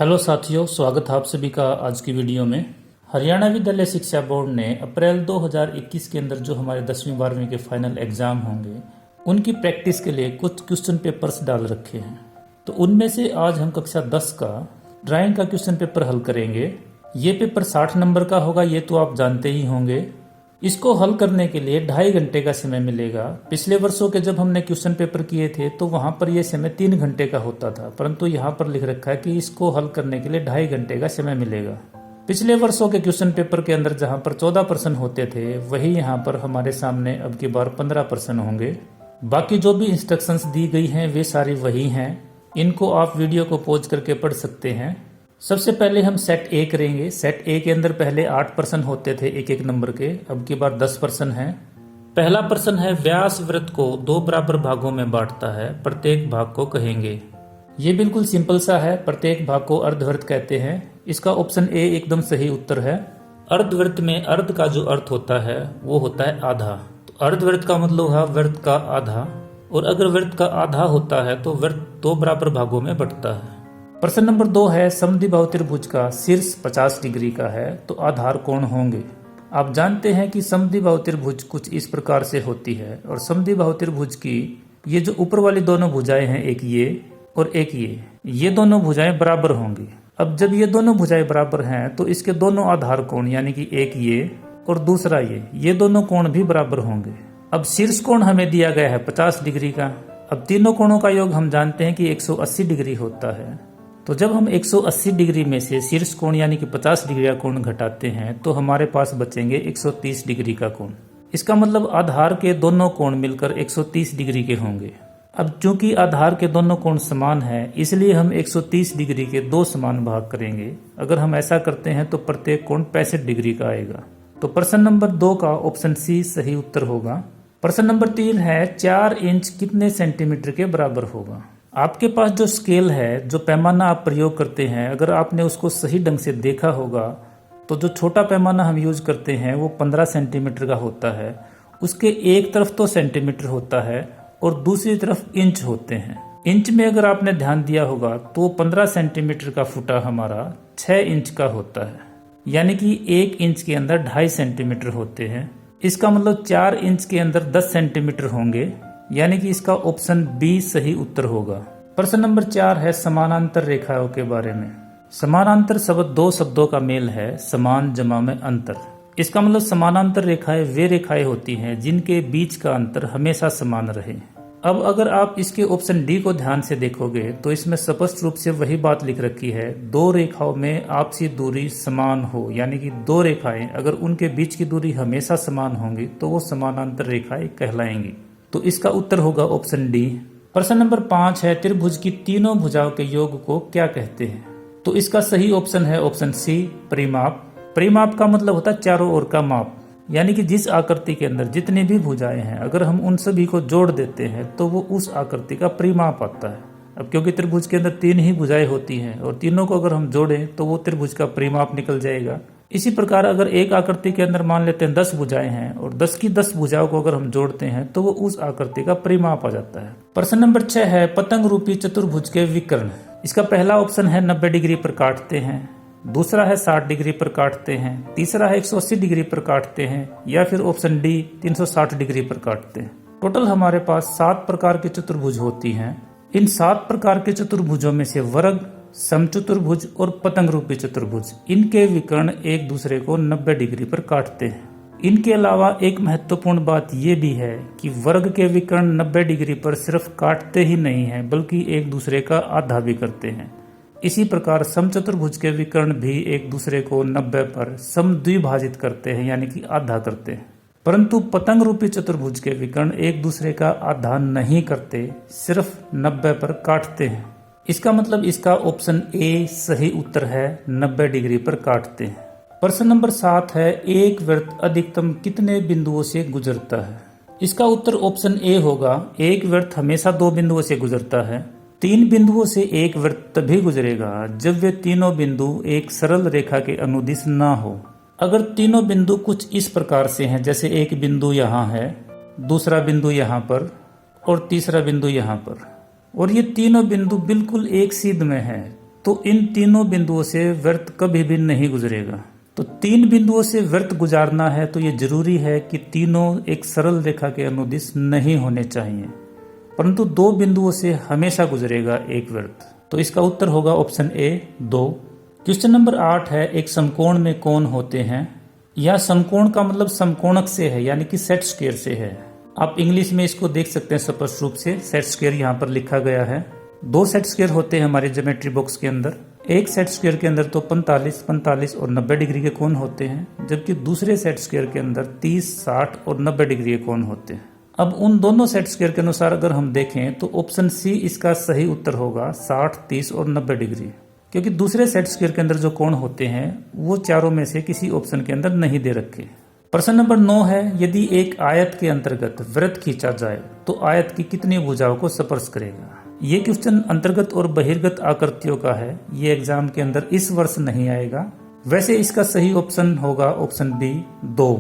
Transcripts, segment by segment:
Hello साथियों, स्वागत है आप सभी का आज की वीडियो में। हरियाणा विद्यालय शिक्षा बोर्ड ने अप्रैल 2021 के अंदर जो हमारे 10वीं 12वीं के फाइनल एग्जाम होंगे उनकी प्रैक्टिस के लिए कुछ क्वेश्चन पेपर्स डाल रखे हैं। तो उनमें से आज हम कक्षा 10 का ड्राइंग का क्वेश्चन पेपर हल करेंगे। ये पेपर 60 नंबर का होगा, ये तो आप जानते ही होंगे। इसको हल करने के लिए 2.5 घंटे का समय मिलेगा। पिछले वर्षों के जब हमने क्वेश्चन पेपर किए थे तो वहां पर यह समय 3 घंटे का होता था, परंतु यहाँ पर लिख रखा है कि इसको हल करने के लिए 2.5 घंटे का समय मिलेगा। पिछले वर्षों के क्वेश्चन पेपर के अंदर जहां पर 14 प्रश्न होते थे वही यहाँ पर हमारे सामने अब की बार 15 प्रश्न होंगे। बाकी जो भी इंस्ट्रक्शंस दी गई हैं वे सारी वही हैं। इनको आप वीडियो को पॉज करके पढ़ सकते हैं। सबसे पहले हम सेट ए करेंगे। सेट ए के अंदर पहले 8 प्रश्न होते थे एक एक नंबर के, अब की बार 10 प्रश्न हैं। पहला प्रश्न है, व्यास वृत्त को 2 बराबर भागों में बांटता है, प्रत्येक भाग को कहेंगे। ये बिल्कुल सिंपल सा है, प्रत्येक भाग को अर्धवृत्त कहते हैं। इसका ऑप्शन ए एकदम सही उत्तर है। अर्धवृत्त में अर्ध का जो अर्थ होता है वो होता है आधा, तो अर्धवृत्त का मतलब है वृत्त का आधा, और अगर वृत्त का आधा होता है तो वृत्त 2 बराबर भागों में बंटता है। प्रश्न नंबर 2 है, समद्विबाहु त्रिभुज का शीर्ष 50 डिग्री का है तो आधार कौन होंगे। आप जानते हैं कि समद्विबाहु त्रिभुज कुछ इस प्रकार से होती है, और समद्विबाहु त्रिभुज की ये जो ऊपर वाली दोनों भुजाएं हैं, एक ये और एक ये दोनों भुजाएं बराबर होंगी। अब जब ये दोनों भुजाएं बराबर हैं तो इसके दोनों आधार कोण यानी कि एक ये और दूसरा ये दोनों कोण भी बराबर होंगे। अब शीर्ष कोण हमें दिया गया है 50 डिग्री का। अब तीनों कोणों का योग हम जानते हैं कि 180 डिग्री होता है। तो जब हम 180 डिग्री में से शीर्ष कोण यानी कि 50 डिग्री का कोण घटाते हैं तो हमारे पास बचेंगे 130 डिग्री का कोण। इसका मतलब आधार के दोनों कोण मिलकर 130 डिग्री के होंगे। अब चूंकि आधार के दोनों कोण समान है इसलिए हम 130 डिग्री के 2 समान भाग करेंगे। अगर हम ऐसा करते हैं तो प्रत्येक कोण 65 डिग्री का आएगा। तो प्रश्न नंबर 2 का ऑप्शन सी सही उत्तर होगा। प्रश्न नंबर 3 है, 4 इंच कितने सेंटीमीटर के बराबर होगा। आपके पास जो स्केल है, जो पैमाना आप प्रयोग करते हैं, अगर आपने उसको सही ढंग से देखा होगा तो जो छोटा पैमाना हम यूज करते हैं वो 15 सेंटीमीटर का होता है। उसके एक तरफ तो सेंटीमीटर होता है और दूसरी तरफ इंच होते हैं। इंच में अगर आपने ध्यान दिया होगा तो 15 सेंटीमीटर का फुटा हमारा 6 इंच का होता है, यानी कि 1 इंच के अंदर 2.5 सेंटीमीटर होते हैं। इसका मतलब 4 इंच के अंदर 10 सेंटीमीटर होंगे, यानी कि इसका ऑप्शन बी सही उत्तर होगा। प्रश्न नंबर 4 है, समानांतर रेखाओं के बारे में। समानांतर शब्द 2 शब्दों का मेल है, समान जमा में अंतर। इसका मतलब समानांतर रेखाएं वे रेखाएं होती हैं जिनके बीच का अंतर हमेशा समान रहे। अब अगर आप इसके ऑप्शन डी को ध्यान से देखोगे तो इसमें स्पष्ट रूप से वही बात लिख रखी है, 2 रेखाओं में आपसी दूरी समान हो, यानी कि 2 रेखाएं अगर उनके बीच की दूरी हमेशा समान होंगी तो वो समानांतर रेखाएं कहलाएंगी। तो इसका उत्तर होगा ऑप्शन डी। प्रश्न नंबर 5 है, त्रिभुज की तीनों भुजाओं के योग को क्या कहते हैं। तो इसका सही ऑप्शन है ऑप्शन सी, परिमाप। परिमाप का मतलब होता है चारों ओर का माप, यानी कि जिस आकृति के अंदर जितनी भी भुजाएं हैं अगर हम उन सभी को जोड़ देते हैं तो वो उस आकृति का परिमाप आता है। अब क्योंकि त्रिभुज के अंदर 3 ही भुजाएं होती हैं और तीनों को अगर हम जोड़ें तो वो त्रिभुज का परिमाप निकल जाएगा। इसी प्रकार अगर एक आकृति के अंदर मान लेते हैं 10 भुजाएं हैं और 10 की 10 भुजाओं को अगर हम जोड़ते हैं तो वो उस आकृति का परिमाप आ जाता है। प्रश्न नंबर 6 है, पतंग रूपी चतुर्भुज के विकर्ण। इसका पहला ऑप्शन है 90 डिग्री पर काटते हैं, दूसरा है 60 डिग्री पर काटते हैं, तीसरा है 180 डिग्री पर काटते हैं, या फिर ऑप्शन डी 360 डिग्री पर काटते हैं। टोटल हमारे पास 7 प्रकार के चतुर्भुज होती हैं। इन 7 प्रकार के चतुर्भुजों में से वर्ग, समचतुर्भुज और पतंग रूपी चतुर्भुज, इनके विकर्ण एक दूसरे को 90 डिग्री पर काटते हैं। इनके अलावा एक महत्वपूर्ण बात यह भी है कि वर्ग के विकर्ण 90 डिग्री पर सिर्फ काटते ही नहीं हैं बल्कि एक दूसरे का आधा भी करते हैं। इसी प्रकार समचतुर्भुज के विकर्ण भी एक दूसरे को 90 पर समद्विभाजित करते हैं, यानी कि आधा करते हैं। परंतु पतंग रूपी चतुर्भुज के विकर्ण एक दूसरे का आधा नहीं करते, सिर्फ 90 पर काटते हैं। इसका मतलब इसका ऑप्शन ए सही उत्तर है, 90 डिग्री पर काटते हैं। प्रश्न नंबर 7 है, एक वृत्त अधिकतम कितने बिंदुओं से गुजरता है। इसका उत्तर ऑप्शन ए होगा, एक वृत्त हमेशा 2 बिंदुओं से गुजरता है। 3 बिंदुओं से एक वृत्त तभी गुजरेगा जब वे तीनों बिंदु एक सरल रेखा के अनुदिश ना हो। अगर तीनों बिंदु कुछ इस प्रकार से हैं, जैसे एक बिंदु यहाँ है, दूसरा बिंदु यहाँ पर और तीसरा बिंदु यहाँ पर, और ये तीनों बिंदु बिल्कुल एक सीध में हैं, तो इन तीनों बिंदुओं से वृत्त कभी भी नहीं गुजरेगा। तो 3 बिंदुओं से वृत्त गुजारना है तो ये जरूरी है कि तीनों एक सरल रेखा के अनुदिश नहीं होने चाहिए, परंतु 2 बिंदुओं से हमेशा गुजरेगा एक वृत्त। तो इसका उत्तर होगा ऑप्शन ए 2। क्वेश्चन नंबर 8 है, एक समकोण में कोण होते हैं। यह समकोण का मतलब समकोणक से है, यानी कि सेट स्क्वायर से है। आप इंग्लिश में इसको देख सकते हैं स्पष्ट रूप से, सेट स्क्वायर यहाँ पर लिखा गया है। 2 सेट स्क्वायर होते हैं हमारे ज्योमेट्री बॉक्स के अंदर। एक सेट स्क्वायर के अंदर तो 45, 45 और 90 डिग्री के कोण होते हैं, जबकि दूसरे सेट स्क्वायर के अंदर 30, 60 और 90 डिग्री के कोण होते हैं। अब उन दोनों सेट स्क्वायर के अनुसार अगर हम देखें तो ऑप्शन सी इसका सही उत्तर होगा, 60, 30 और 90 डिग्री, क्योंकि दूसरे सेट स्क्वायर के अंदर जो कोण होते हैं वो चारों में से किसी ऑप्शन के अंदर नहीं दे रखे। प्रश्न नंबर 9 है, यदि एक आयत के अंतर्गत वृत्त खींचा जाए तो आयत की कितनी भुजाओं को स्पर्श करेगा। ये क्वेश्चन अंतर्गत और बहिर्गत आकृतियों का है, ये एग्जाम के अंदर इस वर्ष नहीं आएगा। वैसे इसका सही ऑप्शन होगा ऑप्शन बी 2।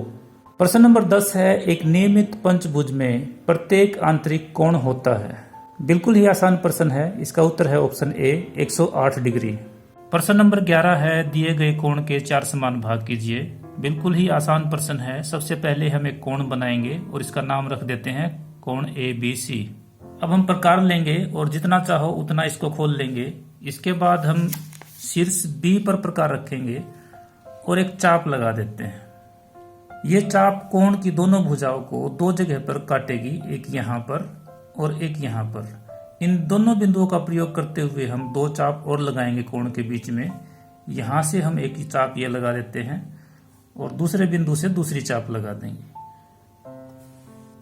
प्रश्न नंबर 10 है, एक नियमित पंचभुज में प्रत्येक आंतरिक कोण होता है। बिल्कुल ही आसान प्रश्न है, इसका उत्तर है ऑप्शन ए 108 डिग्री। प्रश्न नंबर 11 है, दिए गए कोण के 4 समान भाग कीजिए। बिल्कुल ही आसान प्रश्न है। सबसे पहले हम एक कोण बनाएंगे और इसका नाम रख देते हैं कोण ABC। अब हम प्रकार लेंगे और जितना चाहो उतना इसको खोल लेंगे। इसके बाद हम शीर्ष B पर प्रकार रखेंगे और एक चाप लगा देते हैं। ये चाप कोण की दोनों भुजाओं को 2 जगह पर काटेगी, एक यहाँ पर और एक यहाँ पर। इन दोनों बिंदुओं का प्रयोग करते हुए हम 2 चाप और लगाएंगे कोण के बीच में। यहाँ से हम एक ही चाप ये लगा देते हैं और दूसरे बिंदु से दूसरी चाप लगा देंगे।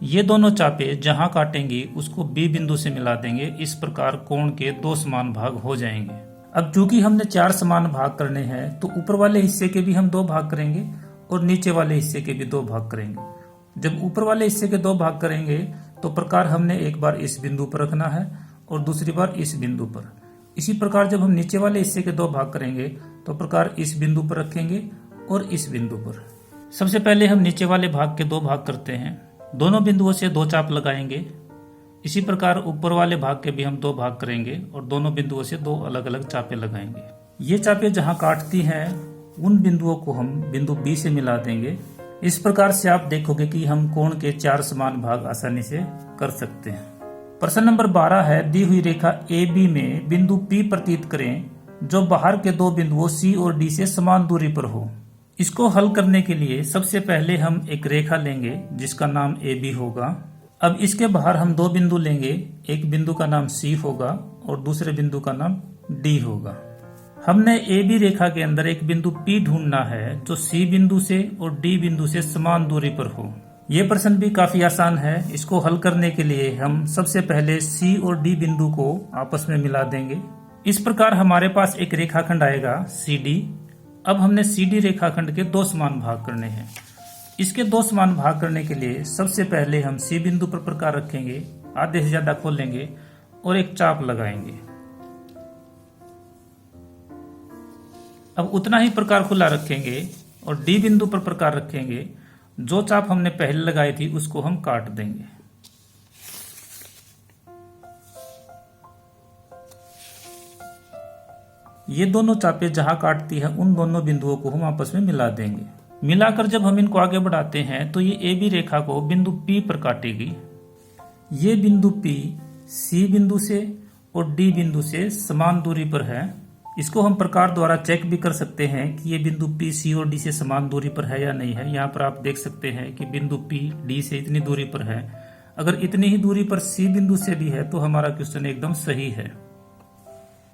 ये दोनों चापे जहां काटेंगी उसको B बिंदु से मिला देंगे। इस प्रकार कोण के 2 समान भाग हो जाएंगे। अब चूंकि हमने 4 समान भाग करने हैं तो ऊपर वाले हिस्से के भी हम 2 भाग करेंगे और नीचे वाले हिस्से के भी 2 भाग करेंगे। जब ऊपर वाले हिस्से के 2 भाग करेंगे तो प्रकार हमने एक बार इस बिंदु पर रखना है और दूसरी बार इस बिंदु पर। इसी प्रकार जब हम नीचे वाले हिस्से के 2 भाग करेंगे तो प्रकार इस बिंदु पर रखेंगे और इस बिंदु पर। सबसे पहले हम नीचे वाले भाग के 2 भाग करते हैं। दोनों बिंदुओं से 2 चाप लगाएंगे। इसी प्रकार ऊपर वाले भाग के भी हम 2 भाग करेंगे और दोनों बिंदुओं से 2 अलग अलग चापे लगाएंगे। ये चापे जहां काटती हैं उन बिंदुओं को हम बिंदु B से मिला देंगे। इस प्रकार से आप देखोगे कि हम कोण के 4 समान भाग आसानी से कर सकते हैं। प्रश्न नंबर 12 है, दी हुई रेखा AB में बिंदु P प्रतीत करें जो बाहर के 2 बिंदुओं C और D से समान दूरी पर हो। इसको हल करने के लिए सबसे पहले हम एक रेखा लेंगे जिसका नाम AB होगा। अब इसके बाहर हम 2 बिंदु लेंगे, एक बिंदु का नाम C होगा और दूसरे बिंदु का नाम D होगा। हमने AB रेखा के अंदर एक बिंदु P ढूंढना है जो C बिंदु से और D बिंदु से समान दूरी पर हो। ये प्रश्न भी काफी आसान है। इसको हल करने के लिए हम सबसे पहले C और D बिंदु को आपस में मिला देंगे। इस प्रकार हमारे पास एक रेखाखंड आएगा CD। अब हमने CD रेखाखंड के 2 समान भाग करने हैं। इसके 2 समान भाग करने के लिए सबसे पहले हम C बिंदु पर प्रकार रखेंगे, आधे से ज्यादा खोल लेंगे और एक चाप लगाएंगे। अब उतना ही प्रकार खुला रखेंगे और D बिंदु पर प्रकार रखेंगे। जो चाप हमने पहले लगाई थी उसको हम काट देंगे। ये दोनों चापे जहां काटती है उन दोनों बिंदुओं को हम आपस में मिला देंगे। मिलाकर जब हम इनको आगे बढ़ाते हैं तो ये AB रेखा को बिंदु P पर काटेगी। ये बिंदु P C बिंदु से और D बिंदु से समान दूरी पर है। इसको हम प्रकार द्वारा चेक भी कर सकते हैं कि ये बिंदु P C और D से समान दूरी पर है या नहीं है। यहाँ पर आप देख सकते हैं कि बिंदु P D से इतनी दूरी पर है। अगर इतनी ही दूरी पर C बिंदु से भी है तो हमारा क्वेश्चन एकदम सही है।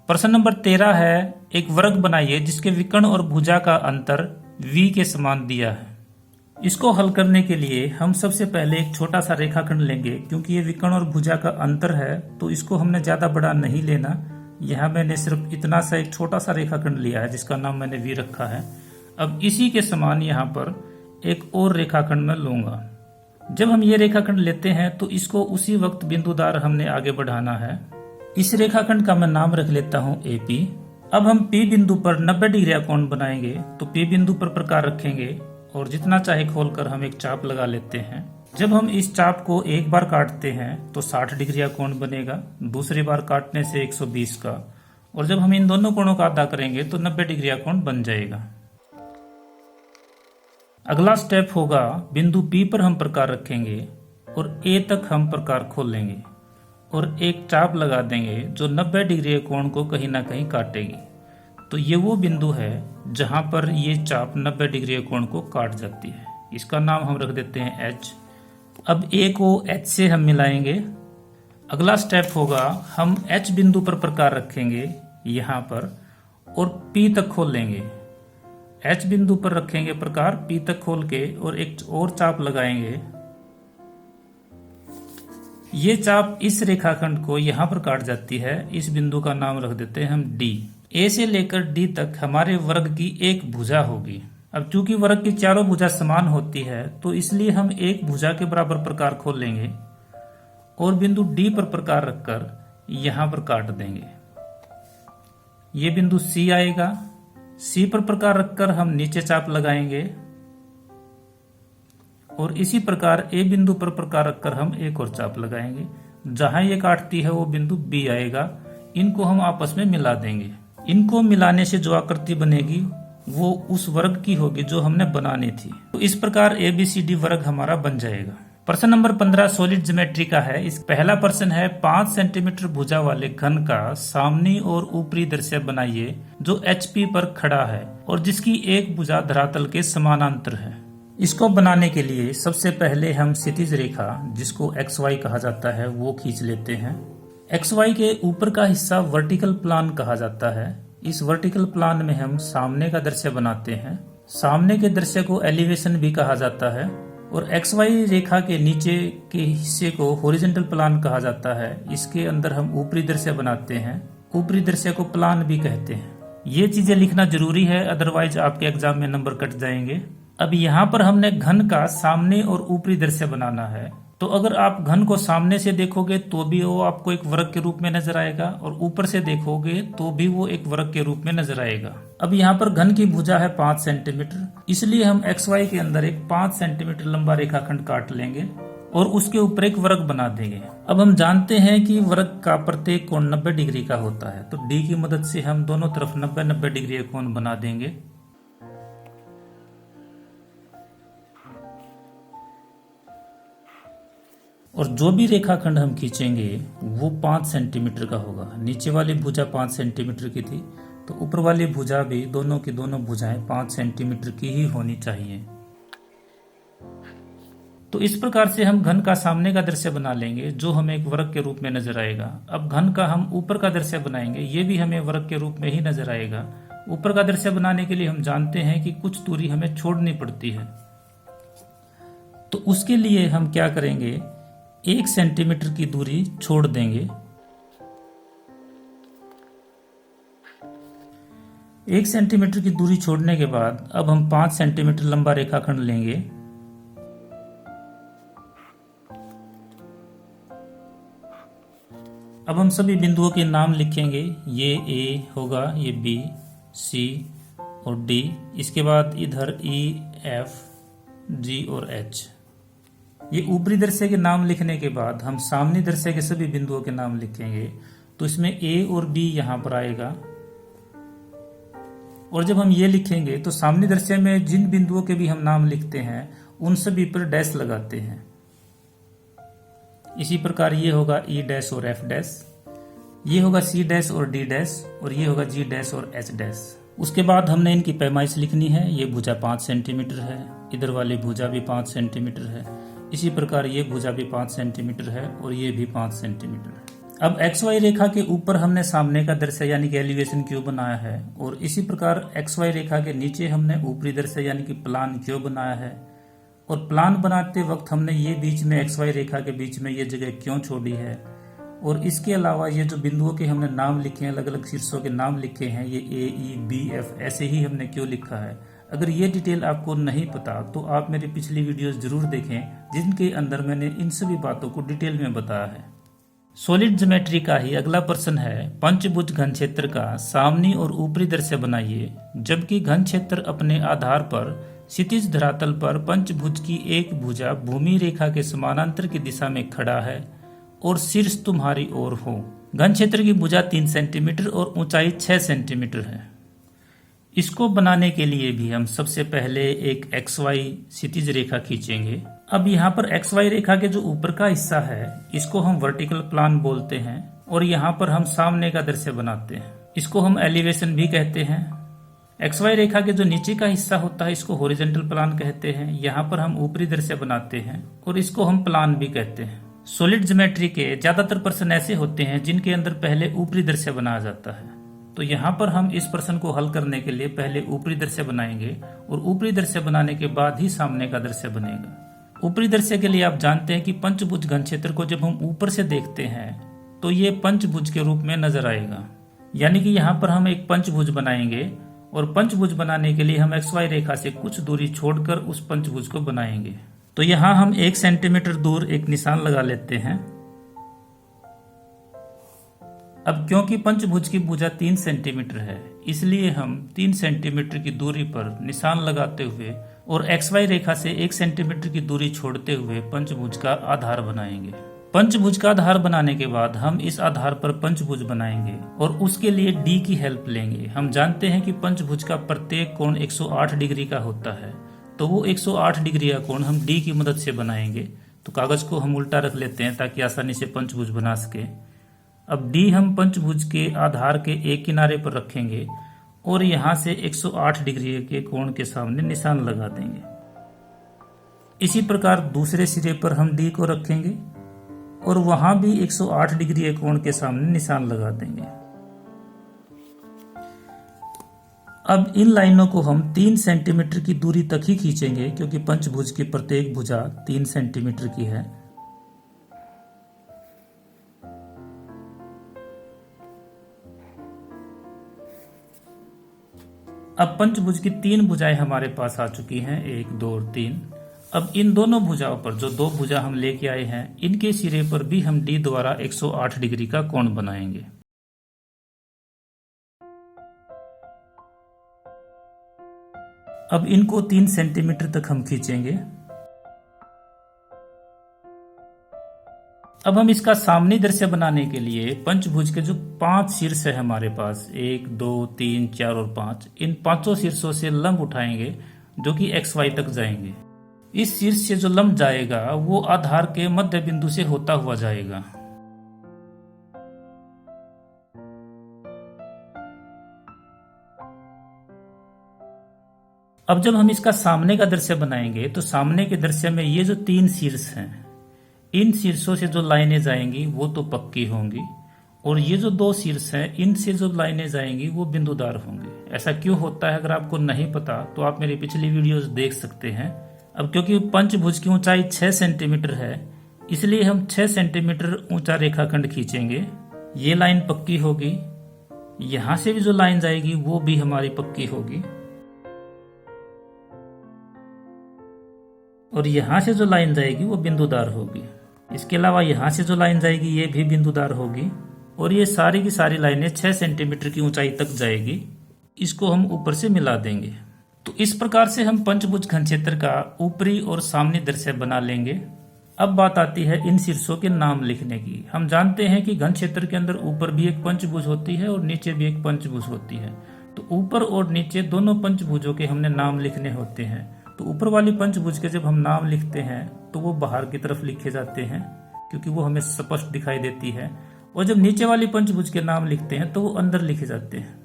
प्रश्न नंबर 13 है, एक वर्ग बनाइए जिसके विकर्ण और भुजा का अंतर V के समान दिया है। इसको हल करने के लिए हम सबसे पहले एक छोटा सा रेखाखंड लेंगे। क्योंकि ये विकर्ण और भुजा का अंतर है तो इसको हमने ज्यादा बड़ा नहीं लेना। यहाँ मैंने सिर्फ इतना सा एक छोटा सा रेखाखंड लिया है जिसका नाम मैंने V रखा है। अब इसी के समान यहाँ पर एक और रेखाखंड मैं लूंगा। जब हम ये रेखाखंड लेते हैं तो इसको उसी वक्त बिंदुदार हमने आगे बढ़ाना है। इस रेखाखंड का मैं नाम रख लेता हूँ AP। अब हम P बिंदु पर 90 डिग्री का कोण बनाएंगे तो P बिंदु पर प्रकार रखेंगे और जितना चाहे खोलकर हम एक चाप लगा लेते हैं। जब हम इस चाप को एक बार काटते हैं तो 60 डिग्री का कोण बनेगा, दूसरी बार काटने से 120 का और जब हम इन दोनों कोणों का आधा करेंगे तो 90 डिग्री का कोण बन जाएगा। अगला स्टेप होगा, बिंदु P पर हम प्रकार रखेंगे और A तक हम प्रकार खोल लेंगे और एक चाप लगा देंगे जो 90 डिग्री के कोण को कहीं ना कहीं काटेगी। तो ये वो बिंदु है जहां पर ये चाप 90 डिग्री के कोण को काट जाती है। इसका नाम हम रख देते हैं H। अब A को H से हम मिलाएंगे। अगला स्टेप होगा, हम H बिंदु पर प्रकार रखेंगे यहाँ पर और P तक खोल लेंगे। H बिंदु पर रखेंगे प्रकार, P तक खोल के और एक और चाप लगाएंगे। ये चाप इस रेखाखंड को यहाँ पर काट जाती है। इस बिंदु का नाम रख देते हैं हम D। A से लेकर D तक हमारे वर्ग की एक भुजा होगी। अब चूंकि वर्ग की चारों भुजा समान होती है तो इसलिए हम एक भुजा के बराबर प्रकार खोल लेंगे और बिंदु D पर प्रकार रखकर यहाँ पर काट देंगे। ये बिंदु C आएगा। C पर प्रकार रखकर हम नीचे चाप लगाएंगे और इसी प्रकार A बिंदु पर प्रकार रखकर हम एक और चाप लगाएंगे। जहां ये काटती है वो बिंदु B आएगा। इनको हम आपस में मिला देंगे। इनको मिलाने से जो आकृति बनेगी वो उस वर्ग की होगी जो हमने बनानी थी। तो इस प्रकार ABCD वर्ग हमारा बन जाएगा। प्रश्न नंबर 15 सॉलिड ज्योमेट्री का है। इस पहला प्रश्न है, 5 सेंटीमीटर भुजा वाले घन का सामने और ऊपरी दृश्य बनाइए जो HP पर खड़ा है और जिसकी एक भुजा धरातल के समानांतर है। इसको बनाने के लिए सबसे पहले हम क्षैतिज रेखा, जिसको XY कहा जाता है, वो खींच लेते हैं। XY के ऊपर का हिस्सा वर्टिकल प्लान कहा जाता है। इस वर्टिकल प्लान में हम सामने का दृश्य बनाते हैं। सामने के दृश्य को एलिवेशन भी कहा जाता है और XY रेखा के नीचे के हिस्से को हॉरिजॉन्टल प्लान कहा जाता है। इसके अंदर हम ऊपरी दृश्य बनाते हैं। ऊपरी दृश्य को प्लान भी कहते हैं। ये चीजें लिखना जरूरी है, अदरवाइज आपके एग्जाम में नंबर कट जाएंगे। अब यहाँ पर हमने घन का सामने और ऊपरी दृश्य बनाना है। तो अगर आप घन को सामने से देखोगे तो भी वो आपको एक वर्ग के रूप में नजर आएगा और ऊपर से देखोगे तो भी वो एक वर्ग के रूप में नजर आएगा। अब यहाँ पर घन की भुजा है 5 सेंटीमीटर, इसलिए हम XY के अंदर एक 5 सेंटीमीटर लंबा रेखाखंड काट लेंगे और उसके ऊपर एक वर्ग बना देंगे। अब हम जानते हैं कि वर्ग का प्रत्येक कोण 90 डिग्री का होता है, तो D की मदद से हम दोनों तरफ 90-90 डिग्री का कोण बना देंगे। और जो भी रेखाखंड हम खींचेंगे वो 5 सेंटीमीटर का होगा। नीचे वाली भुजा 5 सेंटीमीटर की थी तो ऊपर वाली भुजा भी, दोनों की दोनों भुजाएं 5 सेंटीमीटर की ही होनी चाहिए। तो इस प्रकार से हम घन का सामने का दृश्य बना लेंगे जो हमें एक वर्ग के रूप में नजर आएगा। अब घन का हम ऊपर का दृश्य बनाएंगे, ये भी हमें वर्ग के रूप में ही नजर आएगा। ऊपर का दृश्य बनाने के लिए हम जानते हैं कि कुछ दूरी हमें छोड़नी पड़ती है। तो उसके लिए हम क्या करेंगे, 1 सेंटीमीटर की दूरी छोड़ देंगे। 1 सेंटीमीटर की दूरी छोड़ने के बाद अब हम 5 सेंटीमीटर लंबा रेखाखंड लेंगे। अब हम सभी बिंदुओं के नाम लिखेंगे। ये A होगा, ये B, C और D। इसके बाद इधर E, F, G और H। ये ऊपरी दृश्य के नाम लिखने के बाद हम सामने दृश्य के सभी बिंदुओं के नाम लिखेंगे। तो इसमें A और B यहां पर आएगा और जब हम ये लिखेंगे तो सामने दृश्य में जिन बिंदुओं के भी हम नाम लिखते हैं उन सभी पर डैश लगाते हैं। इसी प्रकार ये होगा E डैश और F डैश, ये होगा C डैश और D डैश और ये होगा G डैश और H डैश। उसके बाद हमने इनकी पैमाइश लिखनी है। ये भुजा 5 सेंटीमीटर है, इधर वाली भुजा भी 5 सेंटीमीटर है, इसी प्रकार ये भुजा भी 5 सेंटीमीटर है और ये भी 5 सेंटीमीटर है। अब XY रेखा के ऊपर हमने सामने का दृश्य यानी कि एलिवेशन क्यू बनाया है और इसी प्रकार XY रेखा के नीचे हमने ऊपरी दृश्य यानी कि प्लान क्यू बनाया है। और प्लान बनाते वक्त हमने ये बीच में XY रेखा के बीच में ये जगह क्यों छोड़ी है और इसके अलावा ये जो बिंदुओं के हमने नाम लिखे हैं, अलग अलग शीर्षों के नाम लिखे हैं, ये A, E, B, F ऐसे ही हमने क्यों लिखा है। अगर ये डिटेल आपको नहीं पता तो आप मेरी पिछली वीडियोस जरूर देखें जिनके अंदर मैंने इन सभी बातों को डिटेल में बताया है। सॉलिड ज्योमेट्री का ही अगला प्रश्न है, पंचभुज घन क्षेत्र का सामने और ऊपरी दृश्य बनाइए जबकि घन क्षेत्र अपने आधार पर क्षितिज धरातल पर पंचभुज की एक भुजा भूमि रेखा के समानांतर की दिशा में खड़ा है और शीर्ष तुम्हारी ओर हो। घन क्षेत्र की भुजा 3 सेंटीमीटर और ऊंचाई 6 सेंटीमीटर है। इसको बनाने के लिए भी हम सबसे पहले एक XY क्षैतिज रेखा खींचेंगे। अब यहाँ पर XY रेखा के जो ऊपर का हिस्सा है इसको हम वर्टिकल प्लान बोलते हैं और यहाँ पर हम सामने का दृश्य बनाते हैं, इसको हम एलिवेशन भी कहते हैं। XY रेखा के जो नीचे का हिस्सा होता है इसको हॉरिजॉन्टल प्लान कहते हैं। यहाँ पर हम ऊपरी दृश्य बनाते हैं और इसको हम प्लान भी कहते हैं। सॉलिड ज्योमेट्री के ज्यादातर प्रश्न ऐसे होते हैं जिनके अंदर पहले ऊपरी दृश्य बनाया जाता है, तो यहाँ पर हम इस प्रश्न को हल करने के लिए पहले ऊपरी दृश्य बनाएंगे और ऊपरी दृश्य बनाने के बाद ही सामने का दृश्य बनेगा। ऊपरी दृश्य के लिए आप जानते हैं कि पंचभुज घन क्षेत्र को जब हम ऊपर से देखते हैं तो ये पंचभुज के रूप में नजर आएगा, यानी कि यहाँ पर हम एक पंचभुज बनाएंगे और पंचभुज बनाने के लिए हम XY रेखा से कुछ दूरी छोड़कर उस पंचभुज को बनाएंगे। तो यहाँ हम 1 सेंटीमीटर दूर एक निशान लगा लेते हैं। अब क्योंकि पंचभुज की भुजा 3 सेंटीमीटर है इसलिए हम 3 सेंटीमीटर की दूरी पर निशान लगाते हुए और XY रेखा से 1 सेंटीमीटर की दूरी छोड़ते हुए पंचभुज का आधार बनाएंगे। पंचभुज का आधार बनाने के बाद हम इस आधार पर पंचभुज बनाएंगे और उसके लिए D की हेल्प लेंगे। हम जानते हैं कि पंचभुज का प्रत्येक कोण 108 डिग्री का होता है, तो वो 108 डिग्री का कोण हम D की मदद से बनाएंगे। तो कागज को हम उल्टा रख लेते हैं ताकि आसानी से पंचभुज बना सके। अब D हम पंचभुज के आधार के एक किनारे पर रखेंगे और यहाँ से 108 डिग्री के कोण के सामने निशान लगा देंगे। इसी प्रकार दूसरे सिरे पर हम D को रखेंगे और वहां भी 108 डिग्री के कोण के सामने निशान लगा देंगे। अब इन लाइनों को हम 3 सेंटीमीटर की दूरी तक ही खींचेंगे क्योंकि पंचभुज की प्रत्येक भुजा 3 सेंटीमीटर की है। अब पंचभुज की 3 भुजाएं हमारे पास आ चुकी हैं, 1, 2 और 3। अब इन दोनों भुजाओं पर जो 2 भुजा हम लेके आए हैं इनके सिरे पर भी हम D द्वारा 108 डिग्री का कोण बनाएंगे। अब इनको 3 सेंटीमीटर तक हम खींचेंगे। अब हम इसका सामने दृश्य बनाने के लिए पंचभुज के जो 5 शीर्ष है हमारे पास, 1, 2, 3, 4 और 5, इन 5 शीर्षों से लंब उठाएंगे जो कि XY तक जाएंगे। इस शीर्ष से जो लंब जाएगा वो आधार के मध्य बिंदु से होता हुआ जाएगा। अब जब हम इसका सामने का दृश्य बनाएंगे तो सामने के दृश्य में ये जो 3 शीर्ष हैं इन शीर्षों से जो लाइनें जाएंगी वो तो पक्की होंगी और ये जो 2 शीर्ष हैं इनसे जो लाइनें जाएंगी वो बिंदुदार होंगे। ऐसा क्यों होता है अगर आपको नहीं पता तो आप मेरी पिछली वीडियोस देख सकते हैं। अब क्योंकि पंचभुज की ऊंचाई 6 सेंटीमीटर है इसलिए हम 6 सेंटीमीटर ऊंचा रेखाखंड खींचेंगे। ये लाइन पक्की होगी, यहां से भी जो लाइन जाएगी वो भी हमारी पक्की होगी और यहां से जो लाइन जाएगी वो बिंदुदार होगी। इसके अलावा यहां से जो लाइन जाएगी ये भी बिंदुदार होगी और ये सारी की सारी लाइनें 6 सेंटीमीटर की ऊंचाई तक जाएगी। इसको हम ऊपर से मिला देंगे। तो इस प्रकार से हम पंचभुज घन क्षेत्र का ऊपरी और सामने दृश्य बना लेंगे। अब बात आती है इन शीर्षों के नाम लिखने की। हम जानते हैं कि घन क्षेत्र के अंदर ऊपर भी एक पंचभुज होती है और नीचे भी एक पंचभुज होती है, तो ऊपर और नीचे दोनों पंचभुजों के हमने नाम लिखने होते हैं। तो ऊपर वाली पंचभुज के जब हम नाम लिखते हैं तो वो बाहर की तरफ लिखे जाते हैं क्योंकि वो हमें स्पष्ट दिखाई देती है, और जब नीचे वाली पंचभुज के नाम लिखते हैं तो वो अंदर लिखे जाते हैं।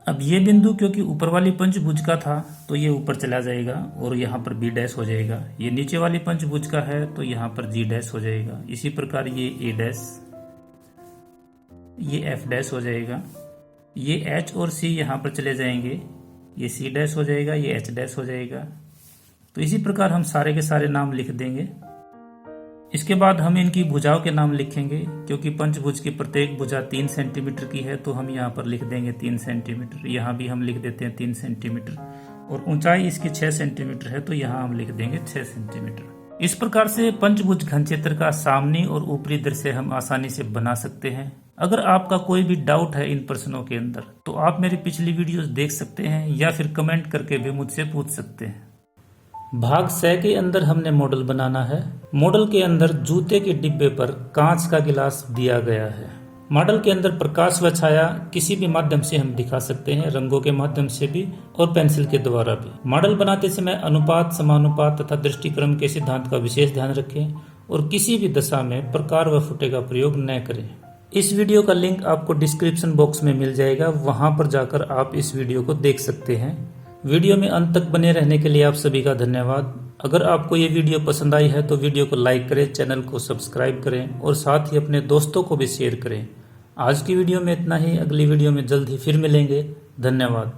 अब ये बिंदु क्योंकि ऊपर वाली पंचभुज का था तो ये ऊपर चला जाएगा और यहाँ पर B डैश हो जाएगा। ये नीचे वाली पंचभुज का है तो यहाँ पर G डैश हो जाएगा। इसी प्रकार ये A डैश, ये F डैश हो जाएगा, ये H और C यहाँ पर चले जाएंगे, ये C डैश हो जाएगा, ये H डैश हो जाएगा। तो इसी प्रकार हम सारे के सारे नाम लिख देंगे। इसके बाद हम इनकी भुजाओं के नाम लिखेंगे। क्योंकि पंचभुज की प्रत्येक भुजा 3 सेंटीमीटर की है तो हम यहाँ पर लिख देंगे 3 सेंटीमीटर। यहाँ भी हम लिख देते हैं 3 सेंटीमीटर और ऊंचाई इसकी 6 सेंटीमीटर है तो यहाँ हम लिख देंगे 6 सेंटीमीटर। इस प्रकार से पंचभुज घन क्षेत्र का सामने और ऊपरी दृश्य हम आसानी से बना सकते हैं। अगर आपका कोई भी डाउट है इन प्रश्नों के अंदर तो आप मेरी पिछली वीडियोस देख सकते हैं या फिर कमेंट करके भी मुझसे पूछ सकते हैं। भाग 6 के अंदर हमने मॉडल बनाना है। मॉडल के अंदर जूते के डिब्बे पर कांच का गिलास दिया गया है। मॉडल के अंदर प्रकाश व छाया किसी भी माध्यम से हम दिखा सकते हैं, रंगों के माध्यम से भी और पेंसिल के द्वारा भी। मॉडल बनाते समय अनुपात, समानुपात तथा दृष्टिक्रम के सिद्धांत का विशेष ध्यान रखें और किसी भी दशा में प्रकार व फुटे का प्रयोग न करें। इस वीडियो का लिंक आपको डिस्क्रिप्शन बॉक्स में मिल जाएगा, वहां पर जाकर आप इस वीडियो को देख सकते हैं। वीडियो में अंत तक बने रहने के लिए आप सभी का धन्यवाद। अगर आपको ये वीडियो पसंद आई है तो वीडियो को लाइक करें, चैनल को सब्सक्राइब करें और साथ ही अपने दोस्तों को भी शेयर करें। आज की वीडियो में इतना ही, अगली वीडियो में जल्द ही फिर मिलेंगे। धन्यवाद।